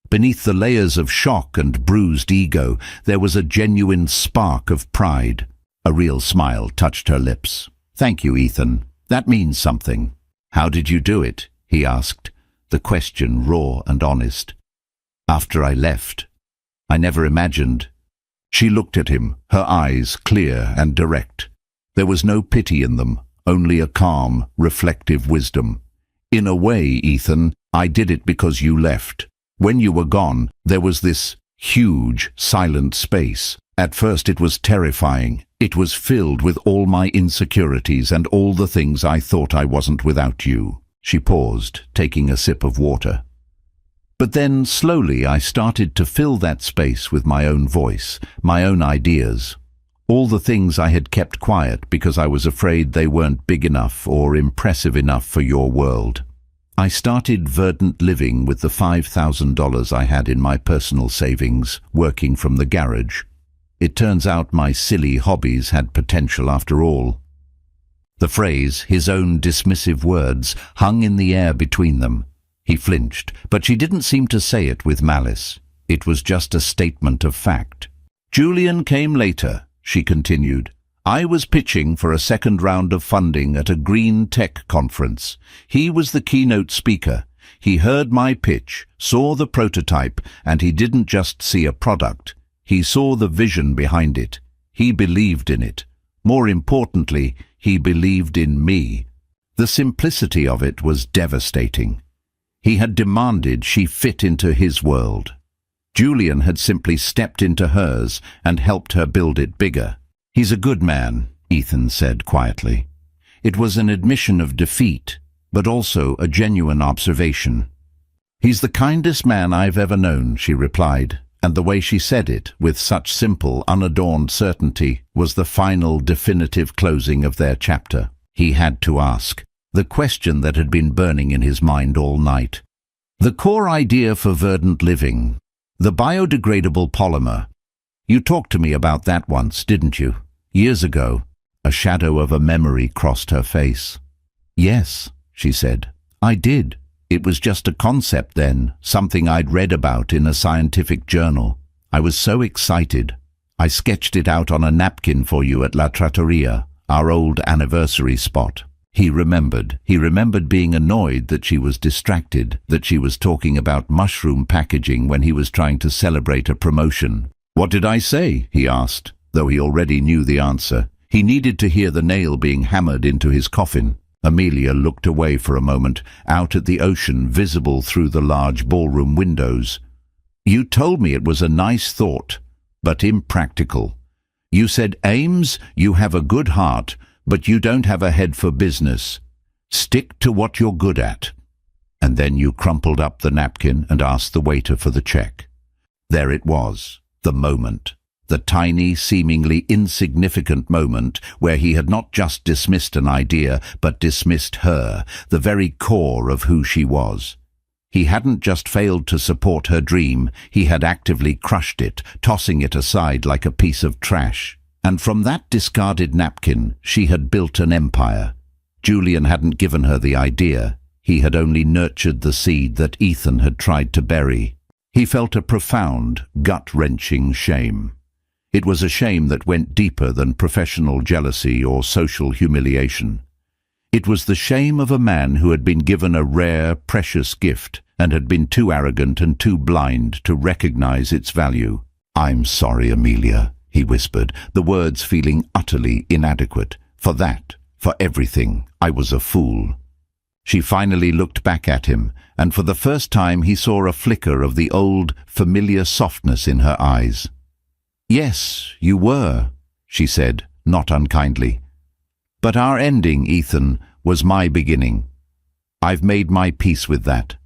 Beneath the layers of shock and bruised ego, there was a genuine spark of pride. A real smile touched her lips. "Thank you, Ethan. That means something." "How did you do it?" he asked, the question raw and honest. "After I left. I never imagined." She looked at him, her eyes clear and direct. There was no pity in them, only a calm, reflective wisdom. "In a way, Ethan, I did it because you left. When you were gone, there was this huge, silent space. At first it was terrifying. It was filled with all my insecurities and all the things I thought I wasn't without you." She paused, taking a sip of water. "But then, slowly, I started to fill that space with my own voice, my own ideas. All the things I had kept quiet because I was afraid they weren't big enough or impressive enough for your world. I started Verdant Living with the $5,000 I had in my personal savings, working from the garage. It turns out my silly hobbies had potential after all. The phrase, his own dismissive words, hung in the air between them. He flinched, but she didn't seem to say it with malice. It was just a statement of fact. Julian came later, she continued. I was pitching for a second round of funding at a green tech conference. He was the keynote speaker. He heard my pitch, saw the prototype, and he didn't just see a product. He saw the vision behind it. He believed in it. More importantly, he believed in me. The simplicity of it was devastating. He had demanded she fit into his world. Julian had simply stepped into hers and helped her build it bigger. He's a good man, Ethan said quietly. It was an admission of defeat, but also a genuine observation. He's the kindest man I've ever known, she replied, and the way she said it, with such simple, unadorned certainty, was the final, definitive closing of their chapter. He had to ask, the question that had been burning in his mind all night. The core idea for Verdant Living, the biodegradable polymer. You talked to me about that once, didn't you? Years ago. A shadow of a memory crossed her face. Yes, she said. I did. It was just a concept then, something I'd read about in a scientific journal. I was so excited. I sketched it out on a napkin for you at La Trattoria, our old anniversary spot. He remembered. He remembered being annoyed that she was distracted, that she was talking about mushroom packaging when he was trying to celebrate a promotion. What did I say? He asked, though he already knew the answer. He needed to hear the nail being hammered into his coffin. Amelia looked away for a moment, out at the ocean visible through the large ballroom windows. You told me it was a nice thought, but impractical. You said, Ames, you have a good heart, but you don't have a head for business. Stick to what you're good at. And then you crumpled up the napkin and asked the waiter for the check. There it was, the moment. The tiny, seemingly insignificant moment where he had not just dismissed an idea, but dismissed her, the very core of who she was. He hadn't just failed to support her dream, he had actively crushed it, tossing it aside like a piece of trash. And from that discarded napkin, she had built an empire. Julian hadn't given her the idea. He had only nurtured the seed that Ethan had tried to bury. He felt a profound, gut-wrenching shame. It was a shame that went deeper than professional jealousy or social humiliation. It was the shame of a man who had been given a rare, precious gift and had been too arrogant and too blind to recognize its value. I'm sorry, Amelia, he whispered, the words feeling utterly inadequate. For that, for everything, I was a fool. She finally looked back at him, and for the first time he saw a flicker of the old, familiar softness in her eyes. Yes, you were, she said, not unkindly. But our ending, Ethan, was my beginning. I've made my peace with that.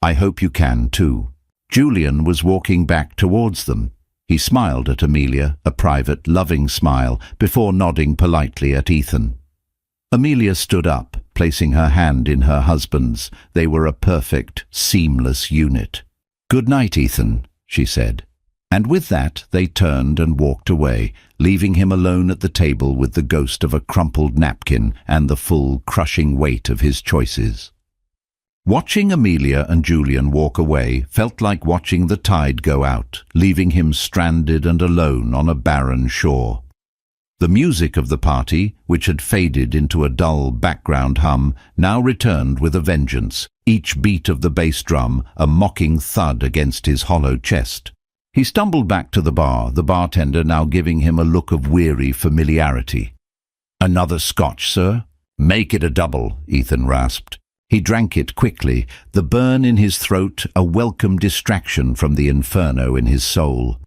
I hope you can, too. Julian was walking back towards them. He smiled at Amelia, a private, loving smile, before nodding politely at Ethan. Amelia stood up, placing her hand in her husband's. They were a perfect, seamless unit. Good night, Ethan, she said. And with that, they turned and walked away, leaving him alone at the table with the ghost of a crumpled napkin and the full, crushing weight of his choices. Watching Amelia and Julian walk away felt like watching the tide go out, leaving him stranded and alone on a barren shore. The music of the party, which had faded into a dull background hum, now returned with a vengeance, each beat of the bass drum a mocking thud against his hollow chest. He stumbled back to the bar, the bartender now giving him a look of weary familiarity. Another scotch, sir? Make it a double, Ethan rasped. He drank it quickly, the burn in his throat a welcome distraction from the inferno in his soul.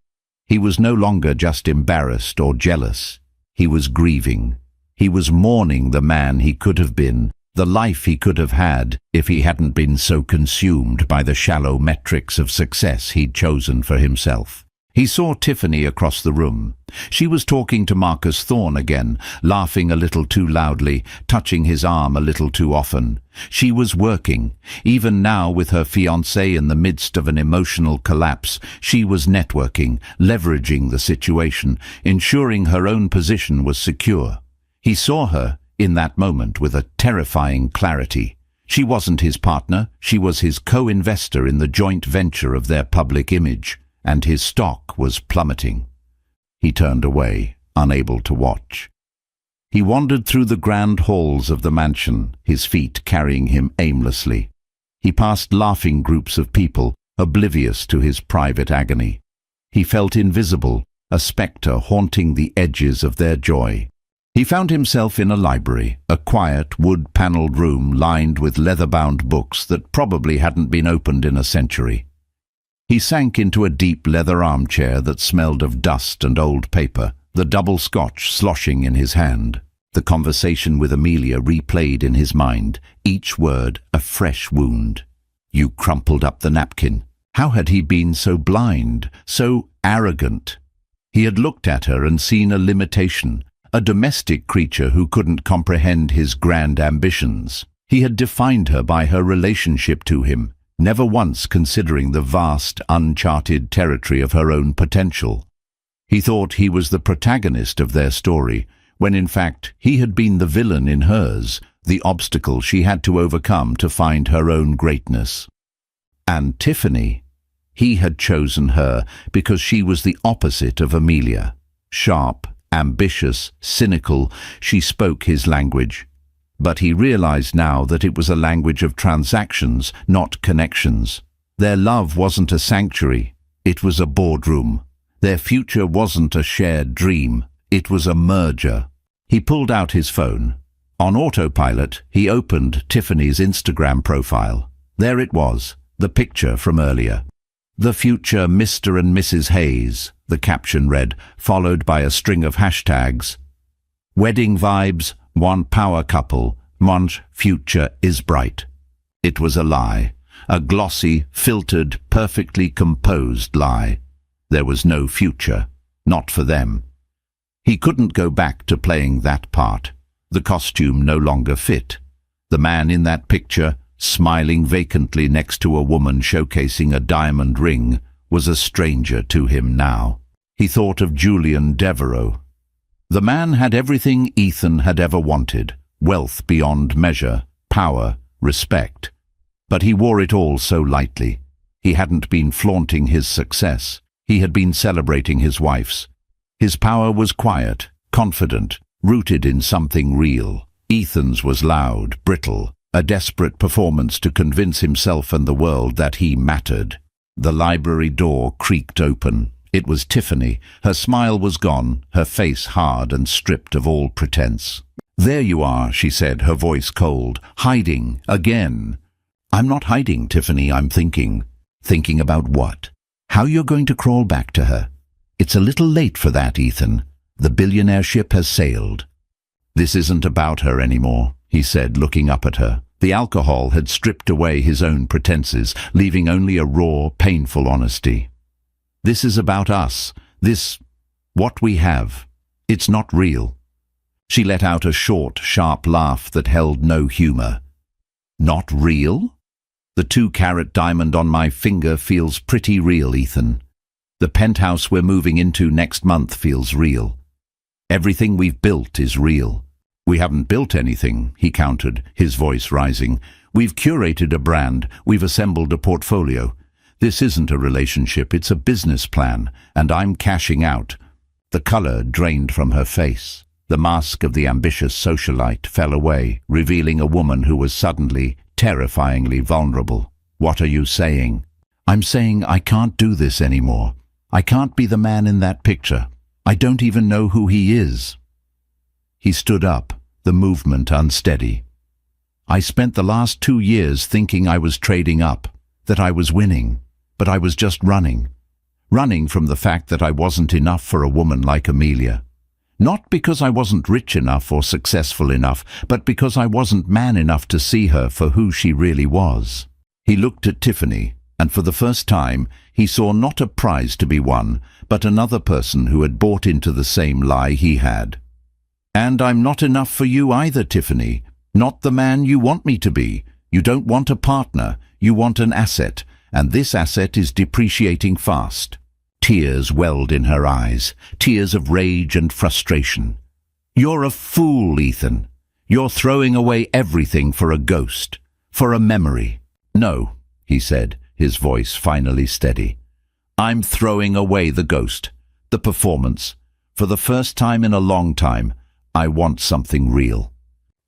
He was no longer just embarrassed or jealous. He was grieving. He was mourning the man he could have been, the life he could have had if he hadn't been so consumed by the shallow metrics of success he'd chosen for himself. He saw Tiffany across the room. She was talking to Marcus Thorne again, laughing a little too loudly, touching his arm a little too often. She was working. Even now, with her fiancé in the midst of an emotional collapse, she was networking, leveraging the situation, ensuring her own position was secure. He saw her, in that moment, with a terrifying clarity. She wasn't his partner, she was his co-investor in the joint venture of their public image, and his stock was plummeting. He turned away, unable to watch. He wandered through the grand halls of the mansion, his feet carrying him aimlessly. He passed laughing groups of people, oblivious to his private agony. He felt invisible, a spectre haunting the edges of their joy. He found himself in a library, a quiet, wood-panelled room lined with leather-bound books that probably hadn't been opened in a century. He sank into a deep leather armchair that smelled of dust and old paper, the double scotch sloshing in his hand. The conversation with Amelia replayed in his mind, each word a fresh wound. You crumpled up the napkin. How had he been so blind, so arrogant? He had looked at her and seen a limitation, a domestic creature who couldn't comprehend his grand ambitions. He had defined her by her relationship to him, never once considering the vast, uncharted territory of her own potential. He thought he was the protagonist of their story, when in fact he had been the villain in hers, the obstacle she had to overcome to find her own greatness. And Tiffany, he had chosen her because she was the opposite of Amelia. Sharp, ambitious, cynical, she spoke his language. But he realized now that it was a language of transactions, not connections. Their love wasn't a sanctuary, it was a boardroom. Their future wasn't a shared dream, it was a merger. He pulled out his phone. On autopilot, he opened Tiffany's Instagram profile. There it was, the picture from earlier. The future Mr. and Mrs. Hayes, the caption read, followed by a string of hashtags. Wedding vibes, one power couple, one future is bright. It was a lie, a glossy, filtered, perfectly composed lie. There was no future, not for them. He couldn't go back to playing that part. The costume no longer fit. The man in that picture, smiling vacantly next to a woman showcasing a diamond ring, was a stranger to him now. He thought of Julian Devereux. The man had everything Ethan had ever wanted, wealth beyond measure, power, respect. But he wore it all so lightly. He hadn't been flaunting his success. He had been celebrating his wife's. His power was quiet, confident, rooted in something real. Ethan's was loud, brittle, a desperate performance to convince himself and the world that he mattered. The library door creaked open. It was Tiffany. Her smile was gone, her face hard and stripped of all pretense. There you are, she said, her voice cold. Hiding, again. I'm not hiding, Tiffany, I'm thinking. Thinking about what? How you're going to crawl back to her. It's a little late for that, Ethan. The billionaire ship has sailed. This isn't about her anymore, he said, looking up at her. The alcohol had stripped away his own pretenses, leaving only a raw, painful honesty. This is about us. What we have. It's not real. She let out a short, sharp laugh that held no humor. Not real? The 2-carat diamond on my finger feels pretty real, Ethan. The penthouse we're moving into next month feels real. Everything we've built is real. We haven't built anything, he countered, his voice rising. We've curated a brand, we've assembled a portfolio. This isn't a relationship, it's a business plan, and I'm cashing out. The color drained from her face. The mask of the ambitious socialite fell away, revealing a woman who was suddenly, terrifyingly vulnerable. What are you saying? I'm saying I can't do this anymore. I can't be the man in that picture. I don't even know who he is. He stood up, the movement unsteady. I spent the last 2 years thinking I was trading up, that I was winning, but I was just running. Running from the fact that I wasn't enough for a woman like Amelia. Not because I wasn't rich enough or successful enough, but because I wasn't man enough to see her for who she really was. He looked at Tiffany, And for the first time, he saw not a prize to be won, but another person who had bought into the same lie he had. "And I'm not enough for you either, Tiffany. Not the man you want me to be. You don't want a partner, you want an asset, and this asset is depreciating fast." Tears welled in her eyes, tears of rage and frustration. "You're a fool, Ethan. You're throwing away everything for a ghost, for a memory." "No," he said, his voice finally steady. "I'm throwing away the ghost, the performance. For the first time in a long time, I want something real."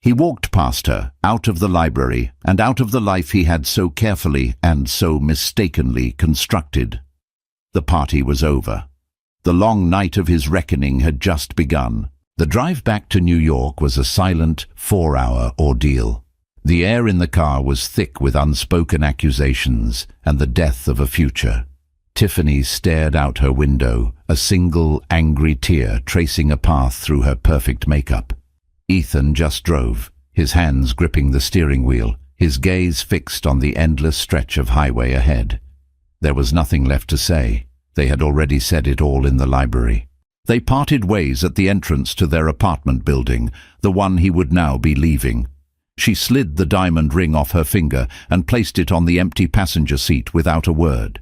He walked past her, out of the library, and out of the life he had so carefully and so mistakenly constructed. The party was over. The long night of his reckoning had just begun. The drive back to New York was a silent 4-hour ordeal. The air in the car was thick with unspoken accusations and the death of a future. Tiffany stared out her window, a single angry tear tracing a path through her perfect makeup. Ethan just drove, his hands gripping the steering wheel, his gaze fixed on the endless stretch of highway ahead. There was nothing left to say. They had already said it all in the library. They parted ways at the entrance to their apartment building, the one he would now be leaving. She slid the diamond ring off her finger and placed it on the empty passenger seat without a word.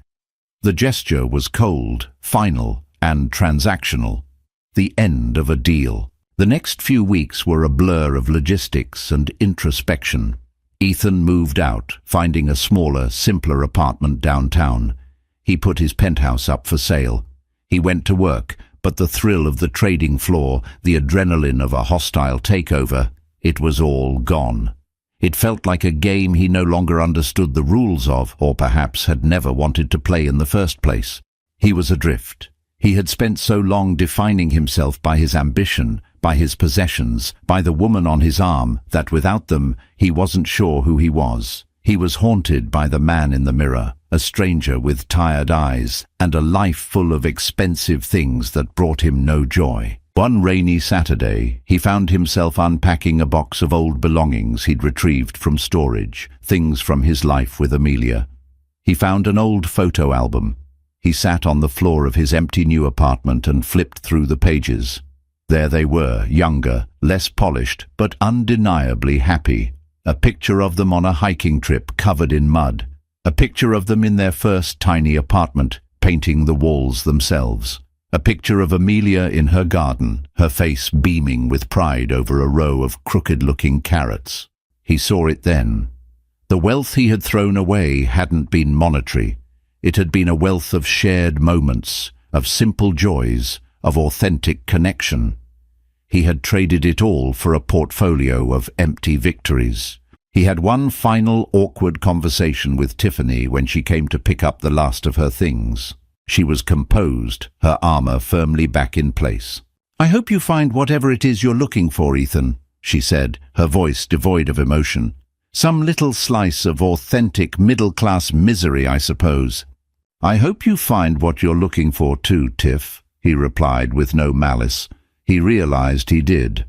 The gesture was cold, final, and transactional. The end of a deal. The next few weeks were a blur of logistics and introspection. Ethan moved out, finding a smaller, simpler apartment downtown. He put his penthouse up for sale. He went to work, but the thrill of the trading floor, the adrenaline of a hostile takeover, it was all gone. It felt like a game he no longer understood the rules of, or perhaps had never wanted to play in the first place. He was adrift. He had spent so long defining himself by his ambition, by his possessions, by the woman on his arm, that without them he wasn't sure who he was. He was haunted by the man in the mirror, a stranger with tired eyes, and a life full of expensive things that brought him no joy. One rainy Saturday, he found himself unpacking a box of old belongings he'd retrieved from storage, things from his life with Amelia. He found an old photo album. He sat on the floor of his empty new apartment and flipped through the pages. There they were, younger, less polished, but undeniably happy. A picture of them on a hiking trip covered in mud. A picture of them in their first tiny apartment, painting the walls themselves. A picture of Amelia in her garden, her face beaming with pride over a row of crooked-looking carrots. He saw it then. The wealth he had thrown away hadn't been monetary. It had been a wealth of shared moments, of simple joys, of authentic connection. He had traded it all for a portfolio of empty victories. He had one final awkward conversation with Tiffany when she came to pick up the last of her things. She was composed, her armor firmly back in place. "I hope you find whatever it is you're looking for, Ethan," she said, her voice devoid of emotion. "Some little slice of authentic middle-class misery, I suppose." "I hope you find what you're looking for too, Tiff," he replied with no malice. He realized he did.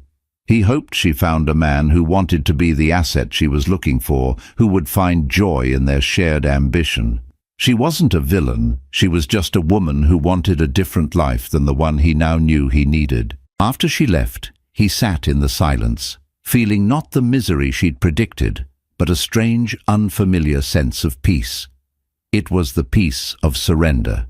He hoped she found a man who wanted to be the asset she was looking for, who would find joy in their shared ambition. She wasn't a villain, she was just a woman who wanted a different life than the one he now knew he needed. After she left, he sat in the silence, feeling not the misery she'd predicted, but a strange, unfamiliar sense of peace. It was the peace of surrender.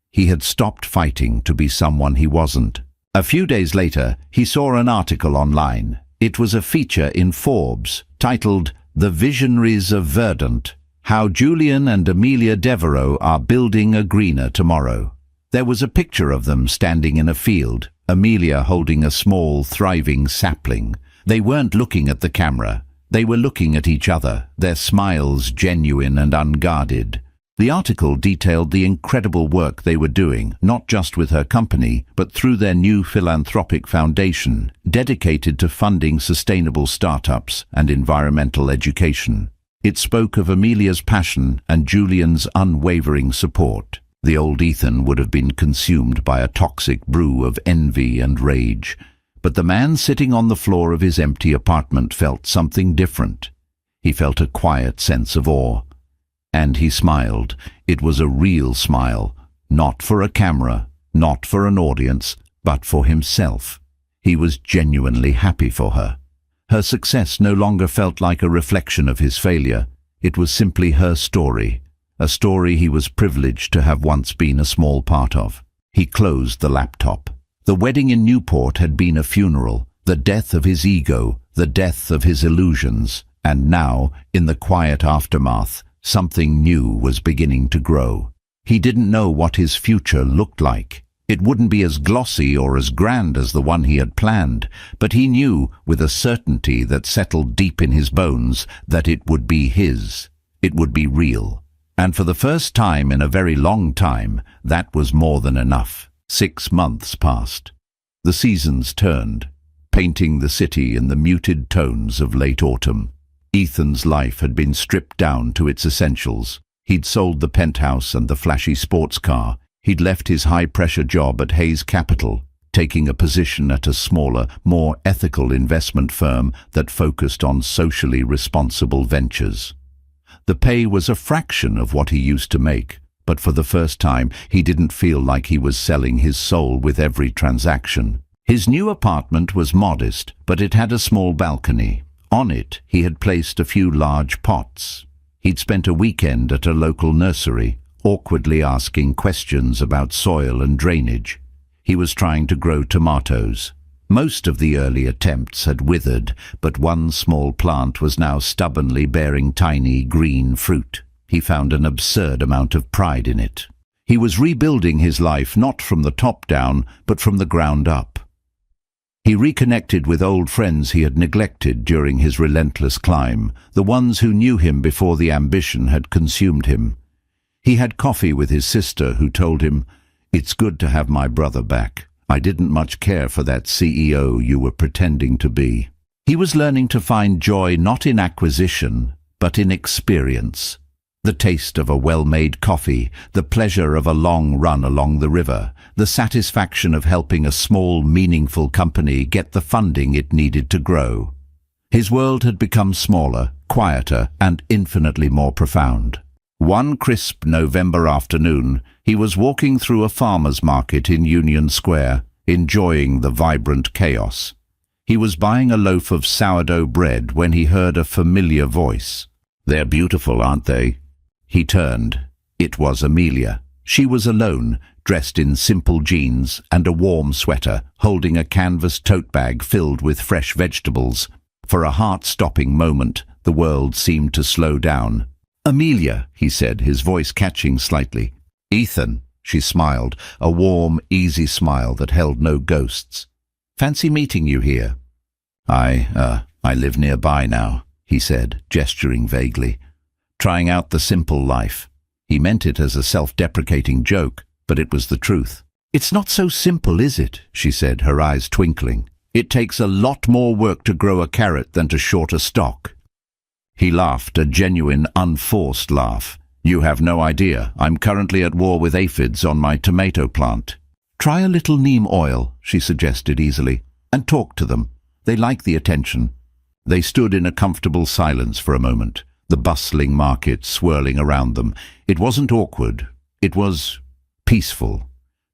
He had stopped fighting to be someone he wasn't. A few days later, he saw an article online. It was a feature in Forbes, titled "The Visionaries of Verdant: How Julian and Amelia Devereaux Are Building a Greener Tomorrow." There was a picture of them standing in a field, Amelia holding a small, thriving sapling. They weren't looking at the camera. They were looking at each other, their smiles genuine and unguarded. The article detailed the incredible work they were doing, not just with her company, but through their new philanthropic foundation, dedicated to funding sustainable startups and environmental education. It spoke of Amelia's passion and Julian's unwavering support. The old Ethan would have been consumed by a toxic brew of envy and rage, but the man sitting on the floor of his empty apartment felt something different. He felt a quiet sense of awe. And he smiled. It was a real smile, not for a camera, not for an audience, but for himself. He was genuinely happy for her. Her success no longer felt like a reflection of his failure. It was simply her story, a story he was privileged to have once been a small part of. He closed the laptop. The wedding in Newport had been a funeral, the death of his ego, the death of his illusions, and now, in the quiet aftermath, something new was beginning to grow. He didn't know what his future looked like. It wouldn't be as glossy or as grand as the one he had planned, but he knew, with a certainty that settled deep in his bones, that it would be his. It would be real. And for the first time in a very long time, that was more than enough. 6 months passed. The seasons turned, painting the city in the muted tones of late autumn. Ethan's life had been stripped down to its essentials. He'd sold the penthouse and the flashy sports car. He'd left his high-pressure job at Hayes Capital, taking a position at a smaller, more ethical investment firm that focused on socially responsible ventures. The pay was a fraction of what he used to make, but for the first time he didn't feel like he was selling his soul with every transaction. His new apartment was modest, but it had a small balcony. On it he had placed a few large pots. He'd spent a weekend at a local nursery, awkwardly asking questions about soil and drainage. He was trying to grow tomatoes. Most of the early attempts had withered, but one small plant was now stubbornly bearing tiny green fruit. He found an absurd amount of pride in it. He was rebuilding his life not from the top down, but from the ground up. He reconnected with old friends he had neglected during his relentless climb, the ones who knew him before the ambition had consumed him. He had coffee with his sister, who told him, "It's good to have my brother back. I didn't much care for that CEO you were pretending to be." He was learning to find joy not in acquisition, but in experience. The taste of a well-made coffee, the pleasure of a long run along the river, the satisfaction of helping a small, meaningful company get the funding it needed to grow. His world had become smaller, quieter, and infinitely more profound. One crisp November afternoon, he was walking through a farmer's market in Union Square, enjoying the vibrant chaos. He was buying a loaf of sourdough bread when he heard a familiar voice. "They're beautiful, aren't they?" He turned. It was Amelia. She was alone, dressed in simple jeans and a warm sweater, holding a canvas tote bag filled with fresh vegetables. For a heart-stopping moment, the world seemed to slow down. "Amelia," he said, his voice catching slightly. "Ethan," she smiled, a warm, easy smile that held no ghosts. "Fancy meeting you here." I live nearby now," he said, gesturing vaguely. "Trying out the simple life." He meant it as a self-deprecating joke, but it was the truth. "It's not so simple, is it?" she said, her eyes twinkling. "It takes a lot more work to grow a carrot than to short a stock." He laughed, a genuine, unforced laugh. "You have no idea. I'm currently at war with aphids on my tomato plant." "Try a little neem oil," she suggested easily, "and talk to them. They like the attention." They stood in a comfortable silence for a moment, the bustling market swirling around them. It wasn't awkward. It was peaceful.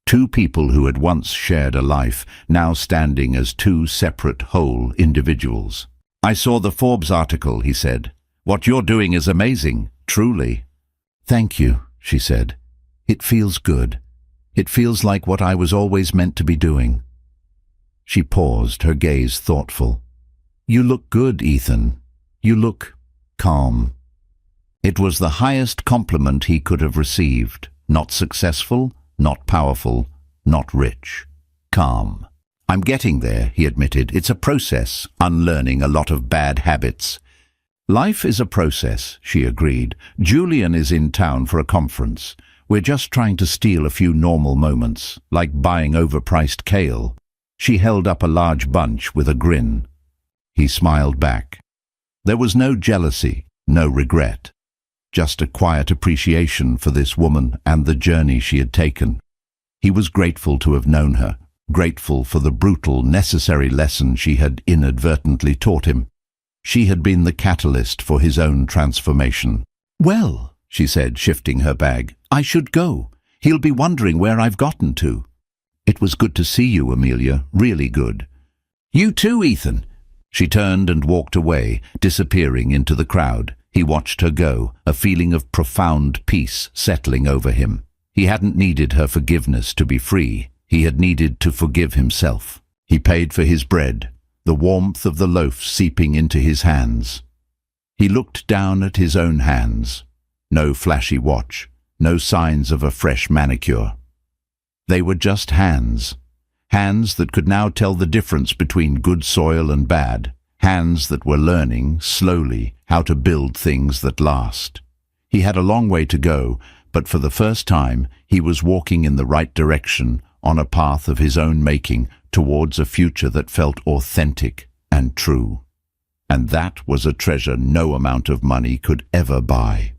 Two people who had once shared a life, now standing as two separate whole individuals. "I saw the Forbes article," he said. "What you're doing is amazing, truly." "Thank you," she said. "It feels good. It feels like what I was always meant to be doing." She paused, her gaze thoughtful. "You look good, Ethan. You look calm." It was the highest compliment he could have received. Not successful, not powerful, not rich. Calm. "I'm getting there," he admitted. "It's a process, unlearning a lot of bad habits." "Life is a process," she agreed. "Julian is in town for a conference. We're just trying to steal a few normal moments, like buying overpriced kale." She held up a large bunch with a grin. He smiled back. There was no jealousy, no regret. Just a quiet appreciation for this woman and the journey she had taken. He was grateful to have known her, grateful for the brutal, necessary lesson she had inadvertently taught him. She had been the catalyst for his own transformation. "Well," she said, shifting her bag. "I should go. He'll be wondering where I've gotten to." "It was good to see you, Amelia, really good." "You too, Ethan." She turned and walked away, disappearing into the crowd. He watched her go, a feeling of profound peace settling over him. He hadn't needed her forgiveness to be free. He had needed to forgive himself. He paid for his bread, the warmth of the loaf seeping into his hands. He looked down at his own hands. No flashy watch, no signs of a fresh manicure. They were just hands. Hands that could now tell the difference between good soil and bad. Hands that were learning, slowly, how to build things that last. He had a long way to go, but for the first time he was walking in the right direction, on a path of his own making, towards a future that felt authentic and true. And that was a treasure no amount of money could ever buy.